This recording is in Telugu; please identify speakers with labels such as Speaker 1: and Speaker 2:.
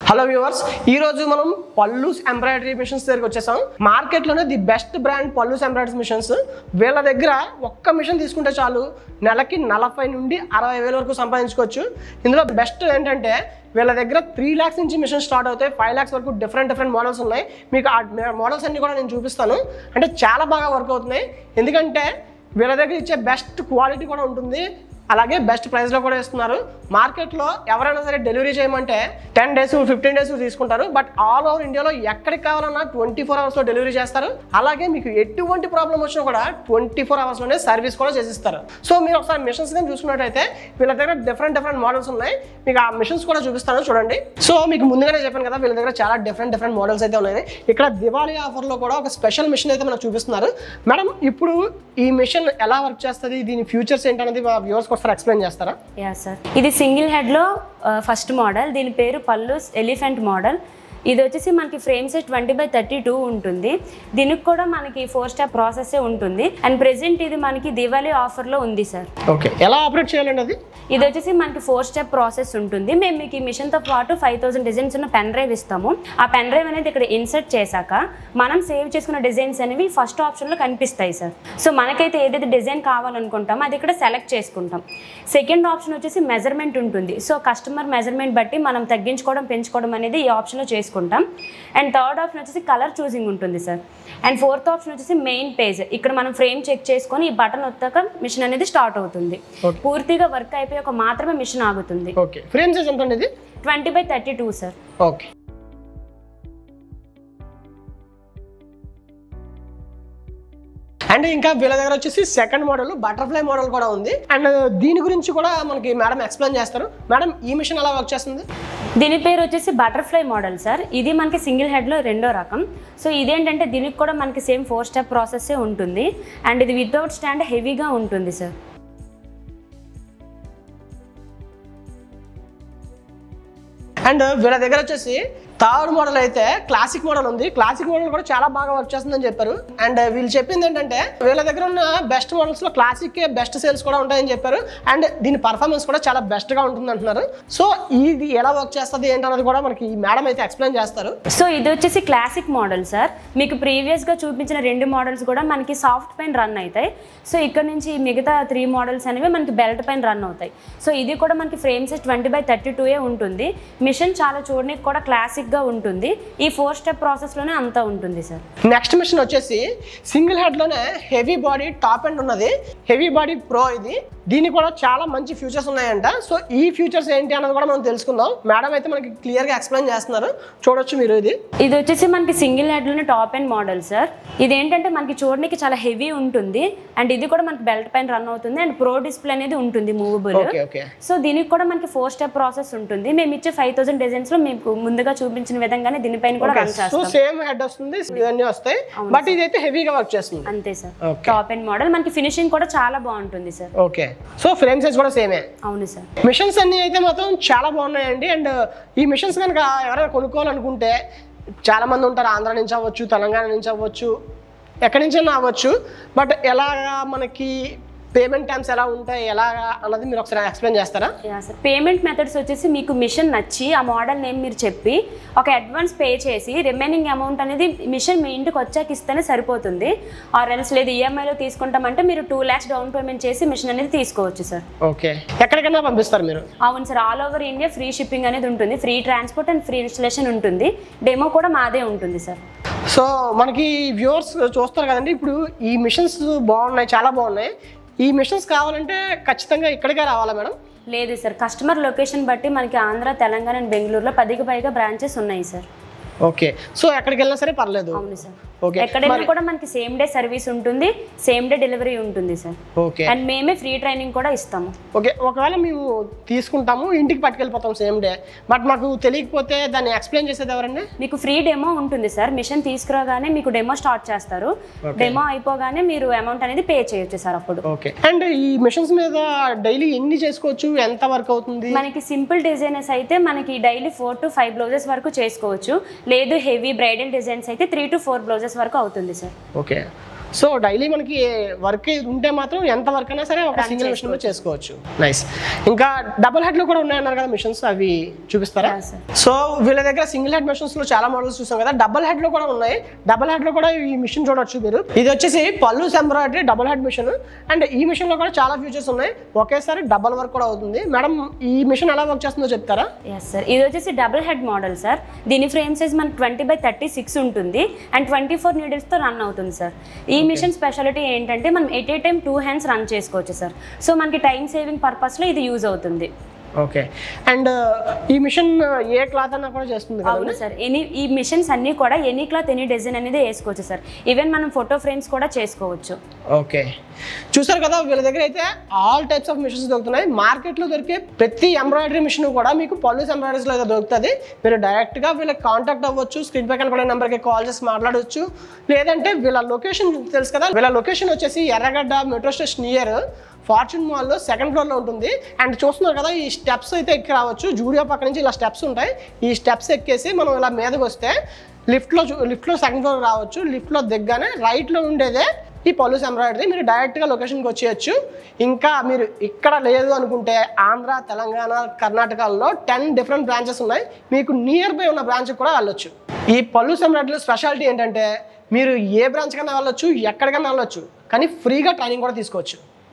Speaker 1: హలో వ్యూవర్స్, ఈ రోజు మనం పల్లూస్ ఎంబ్రాయిడరీ మిషన్స్ దగ్గరికి వచ్చేసాం. మార్కెట్లోనే the best brand pallus embroidery machines. వీళ్ళ దగ్గర ఒక్క మిషన్ తీసుకుంటే చాలు నెలకి 40 నుండి 60 వేల వరకు సంపాదించుకోవచ్చు. ఇందులో బెస్ట్ ఏంటంటే వీళ్ళ దగ్గర 3 lakhs నుంచి మిషన్ స్టార్ట్ అవుతాయి. 5 lakhs వరకు డిఫరెంట్ మోడల్స్ ఉన్నాయి. మీకు ఆ మోడల్స్ అన్ని కూడా నేను చూపిస్తాను. అంటే చాలా బాగా వర్క్ అవుతున్నాయి. ఎందుకంటే వీళ్ళ దగ్గర ఇచ్చే బెస్ట్ క్వాలిటీ కూడా ఉంటుంది, అలాగే బెస్ట్ ప్రైస్లో కూడా ఇస్తున్నారు. మార్కెట్లో ఎవరైనా సరే డెలివరీ చేయమంటే 10 days 15 days తీసుకుంటారు. బట్ ఆల్ ఓవర్ ఇండియాలో ఎక్కడికి కావాలన్నా 24 hours డెలివరీ చేస్తారు. అలాగే మీకు ఎటువంటి ప్రాబ్లం వచ్చినా కూడా 24 hours సర్వీస్ కూడా చేసిస్తారు. సో మీరు ఒకసారి మిషన్స్ కానీ చూసుకున్నట్టయితే వీళ్ళ దగ్గర డిఫరెంట్ మోడల్స్ ఉన్నాయి. మీకు ఆ మిషన్స్ కూడా చూపిస్తాను చూడండి. సో మీకు ముందుగానే చెప్పాను కదా, వీళ్ళ దగ్గర చాలా డిఫరెంట్ మోడల్స్ అయితే ఉన్నాయి. ఇక్కడ దివాళీ ఆఫర్లో కూడా ఒక స్పెషల్ మిషన్ అయితే మనకు చూపిస్తున్నారు. మేడం, ఇప్పుడు ఈ మిషన్ ఎలా వర్క్ చేస్తుంది, దీని ఫ్యూచర్స్ ఏంటనేది మా వ్యూవర్స్ ఒకసారి ఎక్స్ప్లెయిన్ చేస్తారా?
Speaker 2: యా సార్, ఇది సింగిల్ హెడ్ లో ఫస్ట్ మోడల్. దీని పేరు పల్లూస్ ఎలిఫెంట్ మోడల్. ఇది వచ్చేసి మనకి ఫ్రేమ్ సైజ్ 20x32 ఉంటుంది. దీనికి కూడా మనకి 4 step ప్రాసెస్ ఉంటుంది. అండ్ ప్రెసెంట్ ఇది మనకి దివాళీ ఆఫర్ లో ఉంది సార్.
Speaker 1: ఓకే, ఎలా ఆపరేట్ చేయాలండి అది?
Speaker 2: ఇది వచ్చేసి మనకి 4 step ప్రాసెస్ ఉంటుంది. మేము మీకు ఈ మిషన్ తో పాటు 5000 డిజైన్స్ ఉన్న పెన్ డ్రైవ్ ఇస్తాము. ఆ పెన్ డ్రైవ్ అనేది ఇక్కడ ఇన్సర్ట్ చేశాక మనం సేవ్ చేసుకున్న డిజైన్స్ అనేవి ఫస్ట్ ఆప్షన్ లో కనిపిస్తాయి సార్. సో మనకైతే ఏదైతే డిజైన్ కావాలనుకుంటామో అది ఇక్కడ సెలెక్ట్ చేసుకుంటాం. సెకండ్ ఆప్షన్ వచ్చేసి మెజర్మెంట్ ఉంటుంది. సో కస్టమర్ మెజర్మెంట్ బట్టి మనం తగ్గించుకోవడం పెంచుకోవడం అనేది ఈ ఆప్షన్ లో చేసుకుంటాం. అండ్ థర్డ్ ఆప్షన్ వచ్చేసి కలర్ చూసింగ్ ఉంటుంది సార్. అండ్ ఫోర్త్ ఆప్షన్ వచ్చేసి మెయిన్ పేజ్. ఇక్కడ మనం ఫ్రేమ్ చెక్ చేసుకొని ఈ బటన్ వస్తాక మిషన్ అనేది స్టార్ట్ అవుతుంది. పూర్తిగా వర్క్ అయిపోయాక మాత్రమే మిషన్ ఆగుతుంది.
Speaker 1: ఓకే, ఫ్రేమ్ సైజ్ ఎంత అండి?
Speaker 2: 20x32 sir.
Speaker 1: ఓకే, అండ్ ఇంకా వీళ్ళ దగ్గర వచ్చేసి సెకండ్ మోడల్ బటర్ఫ్లై మోడల్ కూడా ఉంది. అండ్ దీని గురించి కూడా మనకి మేడం ఎక్స్ప్లెయిన్ చేస్తారు. మేడం, ఈ మిషన్ ఎలా వర్క్ చేస్తుంది?
Speaker 2: దీని పేరు వచ్చేసి బటర్ఫ్లై మోడల్ సార్. ఇది మనకి సింగిల్ హెడ్లో రెండో రకం. సో ఇదేంటంటే దీనికి కూడా మనకి సేమ్ 4 step ప్రాసెస్సే ఉంటుంది. అండ్ ఇది వితౌట్ స్టాండ్ హెవీగా ఉంటుంది సార్.
Speaker 1: అండ్ వీళ్ళ దగ్గర వచ్చేసి థర్డ్ మోడల్ అయితే క్లాసిక్ మోడల్ ఉంది. క్లాసిక్ మోడల్ కూడా చాలా బాగా వర్క్ చేస్తుందని చెప్పారు. అండ్ వీళ్ళు చెప్పింది ఏంటంటే వీళ్ళ దగ్గర ఉన్న బెస్ట్ మోడల్స్ లో క్లాసిక్ బెస్ట్ సేల్స్ కూడా ఉంటాయని చెప్పారు. అండ్ దీని పర్ఫార్మెన్స్ కూడా చాలా బెస్ట్ గా ఉంటుంది అంటున్నారు. సో ఇది ఎలా వర్క్ చేస్తుంది ఏంటన్నది కూడా మనకి మేడం అయితే ఎక్స్ప్లెయిన్ చేస్తారు.
Speaker 2: సో ఇది వచ్చేసి క్లాసిక్ మోడల్ సార్. మీకు ప్రీవియస్ గా చూపించిన 2 మోడల్స్ కూడా మనకి సాఫ్ట్ పైన రన్ అవుతాయి. సో ఇక్కడ నుంచి మిగతా 3 మోడల్స్ అనేవి మనకి బెల్ట్ పైన రన్ అవుతాయి. సో ఇది కూడా మనకి ఫ్రేమ్ సైజ్ 20x32 ఉంటుంది. మిషన్ చాలా చూడడానికి కూడా క్లాసిక్ గా ఉంటుంది. ఈ 4 step ప్రాసెస్ లోనే అంతా ఉంటుంది సార్.
Speaker 1: నెక్స్ట్ మిషన్ వచ్చేసి సింగిల్ హెడ్ లోనే హెవీ బాడీ టాప్ ఎండ్ ఉన్నది. హెవీ బాడీ ప్రో ఇది. దీనికి కూడా చాలా మంచి ఫ్యూచర్స్ ఉన్నాయంట. సో ఈ ఫ్యూచర్స్ ఏంటి అన్నది కూడా మనం తెలుసుకుందాం. మేడం అయితే మనకి క్లియర్ గా ఎక్స్ప్లెయిన్ చేస్తున్నారు, చూడొచ్చు మీరు. ఇది
Speaker 2: వచ్చేసి మనకి సింగిల్ హెడ్ లోనే టాప్ ఎండ్ మోడల్ సార్. ఇది ఏంటంటే మనకి చూడడానికి చాలా హెవీ ఉంటుంది. అండ్ ఇది కూడా మనకి బెల్ట్ పైన రన్ అవుతుంది. అండ్ ప్రో డిస్ప్లే అనేది ఉంటుంది మూవబుల్. సో దీనికి కూడా మనకి 4 step ప్రాసెస్ ఉంటుంది. మేము ఇచ్చే 5000 డిజైన్స్ లో మీకు ముందుగా చూపించిన విధంగానే దీనిపైన కూడా రన్ చేస్తాం.
Speaker 1: సో సేమ్ హెడ్ వస్తుంది, ఇవన్నీ వస్తాయి. బట్ ఇది అయితే హెవీగా వర్క్ చేస్తుంది
Speaker 2: అంతే సార్. టాప్ ఎండ్ మోడల్ మనకి ఫినిషింగ్ కూడా చాలా బాగుంటుంది sir.
Speaker 1: Okay, so frame size కూడా సేమే.
Speaker 2: అవును సార్.
Speaker 1: మిషన్స్ అన్ని అయితే మాత్రం చాలా బాగున్నాయండి. అండ్ ఈ మిషన్స్ కనుక ఎవరైనా కొనుక్కోవాలనుకుంటే చాలా మంది ఉంటారు. ఆంధ్ర నుంచి అవ్వచ్చు, తెలంగాణ నుంచి అవ్వచ్చు, ఎక్కడి నుంచి అవ్వచ్చు. బట్ ఎలాగా మనకి పేమెంట్ టైమ్స్ ఎలా ఉంటాయి, ఎలాగా అన్నది మీరు ఒకసారి ఎక్స్ప్లెయిన్ చేస్తారా?
Speaker 2: సార్, పేమెంట్ మెథడ్స్ వచ్చేసి మీకు మిషన్ నచ్చి ఆ మోడల్ నేమ్ మీరు చెప్పి ఒక అడ్వాన్స్ పే చేసి రిమైనింగ్ అమౌంట్ అనేది మిషన్ మీ ఇంటికి వచ్చాక ఇస్తేనే సరిపోతుంది. ఆర్ ఎల్స్ లేదు ఈఎంఐలో తీసుకుంటామంటే మీరు 2 lakhs డౌన్ పేమెంట్ చేసి మిషన్ అనేది తీసుకోవచ్చు సార్.
Speaker 1: ఓకే, ఎక్కడికైనా పంపిస్తారు మీరు?
Speaker 2: అవును sir, all over India free shipping అనేది ఉంటుంది. Free transport and free installation ఉంటుంది. డెమో కూడా మాదే ఉంటుంది సార్.
Speaker 1: సో మనకి వ్యూవర్స్ చూస్తారు కదండి, ఇప్పుడు ఈ మిషన్స్ బాగున్నాయి, చాలా బాగున్నాయి. ఈ మిషన్స్ కావాలంటే ఖచ్చితంగా ఇక్కడికే రావాలా మేడం?
Speaker 2: లేదు సార్, కస్టమర్ లొకేషన్ బట్టి మనకి ఆంధ్ర, తెలంగాణ అండ్ బెంగళూరులో 10కి పైగా బ్రాంచెస్ ఉన్నాయి సార్.
Speaker 1: ఓకే, సో ఎక్కడికి వెళ్ళినా సరే పర్లేదు?
Speaker 2: అవును సార్.
Speaker 1: ఓకే,
Speaker 2: ఎక్కడైనా కూడా మనకి సేమ్ డే సర్వీస్ ఉంటుంది, సేమ్ డే డెలివరీ ఉంటుంది సార్.
Speaker 1: ఓకే,
Speaker 2: అండ్ మేమే ఫ్రీ ట్రైనింగ్ కూడా ఇస్తాము.
Speaker 1: ఓకే, ఒకవేళ మేము తీసుకుంటాము, ఇంటికి పట్టుకెళ్ళిపోతాం సేమ్ డే, బట్ మాకు తెలియకపోతే దాన్ని ఎక్స్ప్లెయిన్ చేసేది ఎవరండి?
Speaker 2: మీకు ఫ్రీ డెమో ఉంటుంది సార్. మిషన్ తీసుకురాగానే మీకు డెమో స్టార్ట్ చేస్తారు. డెమో అయిపోగానే మీరు అమౌంట్ అనేది పే చేయొచ్చు సార్ అప్పుడు.
Speaker 1: ఓకే, అండ్ ఈ మిషన్స్ మీద డైలీ ఎన్ని చేసుకోవచ్చు, ఎంత వర్క్ అవుతుంది?
Speaker 2: మనకి సింపుల్ డిజైనర్స్ అయితే మనకి డైలీ 4 to 5 బ్లౌజెస్ వరకు చేసుకోవచ్చు. లేదు హెవీ బ్రైడల్ డిజైన్స్ అయితే 3 to 4 బ్లౌజెస్ వరకు అవుతుంది సార్.
Speaker 1: ఓకే, సో డైలీ మనకి వర్క్ ఉంటే మాత్రం ఎంత వర్క్ అయినా సరే ఒక సింగిల్ మిషన్ లో చేసుకోవచ్చు. నైస్. ఇంకా డబుల్ హెడ్ లో కూడా ఉన్నాయన్నారు కదా మిషన్స్, అవి చూపిస్తారా? సో వీళ్ళ దగ్గర సింగిల్ హెడ్ మిషన్స్ లో చాలా మోడల్స్ చూసాం కదా, డబుల్ హెడ్ లో కూడా ఉన్నాయి. డబుల్ హెడ్ లో కూడా ఈ మిషన్ చూడొచ్చు మీరు. ఇది వచ్చేసి పల్లూస్ embroidery double head machine. And ఈ మిషన్ లో కూడా చాలా ఫీచర్స్ ఉన్నాయి, ఒకేసారి డబుల్ వర్క్ కూడా అవుతుంది. మేడం ఈ మిషన్ ఎలా వర్క్ చేస్తుందో చెప్తారా?
Speaker 2: ఎస్ సార్, ఇది వచ్చేసి డబుల్ హెడ్ మోడల్ సార్. దీని ఫ్రేమ్ సైజ్ మనకి 20x36 ఉంటుంది అండ్ 24 నీడిల్స్ తో రన్ అవుతుంది సార్. ఈ మిషన్ స్పెషాలిటీ ఏంటంటే మనం at a time 2 hands run చేసుకోవచ్చు సార్. సో మనకి టైం సేవింగ్ పర్పస్ లో ఇది యూజ్ అవుతుంది.
Speaker 1: ఓకే. అండ్ ఈ మిషన్ ఏ క్లాత్ అన్నా కూడా చేస్తుంది కదా?
Speaker 2: అవును సార్, ఈ మిషన్స్ అన్నీ కూడా ఎనీ క్లాత్ ఎనీ డిజైన్ అనేది వేసుకోవచ్చు సార్. ఈవెన్ మనం ఫోటో ఫ్రేమ్స్ కూడా చేసుకోవచ్చు.
Speaker 1: ఓకే, చూసారు కదా వీళ్ళ దగ్గర అయితే ఆల్ టైప్స్ ఆఫ్ మిషన్స్ దొరుకుతున్నాయి. మార్కెట్లో దొరికే ప్రతి ఎంబ్రాయిడరీ మిషన్ కూడా మీకు పల్లూస్ ఎంబ్రాయిడరీస్లో అయితే దొరుకుతుంది. మీరు డైరెక్ట్గా వీళ్ళకి కాంటాక్ట్ అవ్వచ్చు, స్క్రీన్ పై కనపడే నెంబర్కి కాల్ చేసి మాట్లాడవచ్చు. లేదంటే వీళ్ళ లొకేషన్ తెలుసు కదా, వీళ్ళ లొకేషన్ వచ్చేసి ఎర్రగడ్డ మెట్రో స్టేషన్ నియర్ ఫార్చ్యూన్ మాల్లో 2nd ఫ్లోర్లో ఉంటుంది. అండ్ చూస్తున్నారు కదా, ఈ స్టెప్స్ అయితే ఎక్కి రావచ్చు. జూడియో పక్క నుంచి ఇలా స్టెప్స్ ఉంటాయి. ఈ స్టెప్స్ ఎక్కేసి మనం ఇలా మీదకి వస్తే లిఫ్ట్లో 2nd ఫ్లోర్ రావచ్చు. లిఫ్ట్లో దిగ్గానే రైట్లో ఉండేదే ఈ పల్లూస్ ఎంబ్రాయిడరీ. మీరు డైరెక్ట్గా లొకేషన్కి వచ్చేయచ్చు. ఇంకా మీరు ఇక్కడ లేదు అనుకుంటే ఆంధ్ర, తెలంగాణ, కర్ణాటకలో 10 డిఫరెంట్ బ్రాంచెస్ ఉన్నాయి. మీకు నియర్ బై ఉన్న బ్రాంచ్కి కూడా వెళ్ళొచ్చు. ఈ పల్లూస్ ఎంబ్రాయిడరీలో స్పెషాలిటీ ఏంటంటే మీరు ఏ బ్రాంచ్ కన్నా వెళ్ళొచ్చు, ఎక్కడికైనా వెళ్ళొచ్చు, కానీ ఫ్రీగా ట్రైనింగ్ కూడా తీసుకోవచ్చు.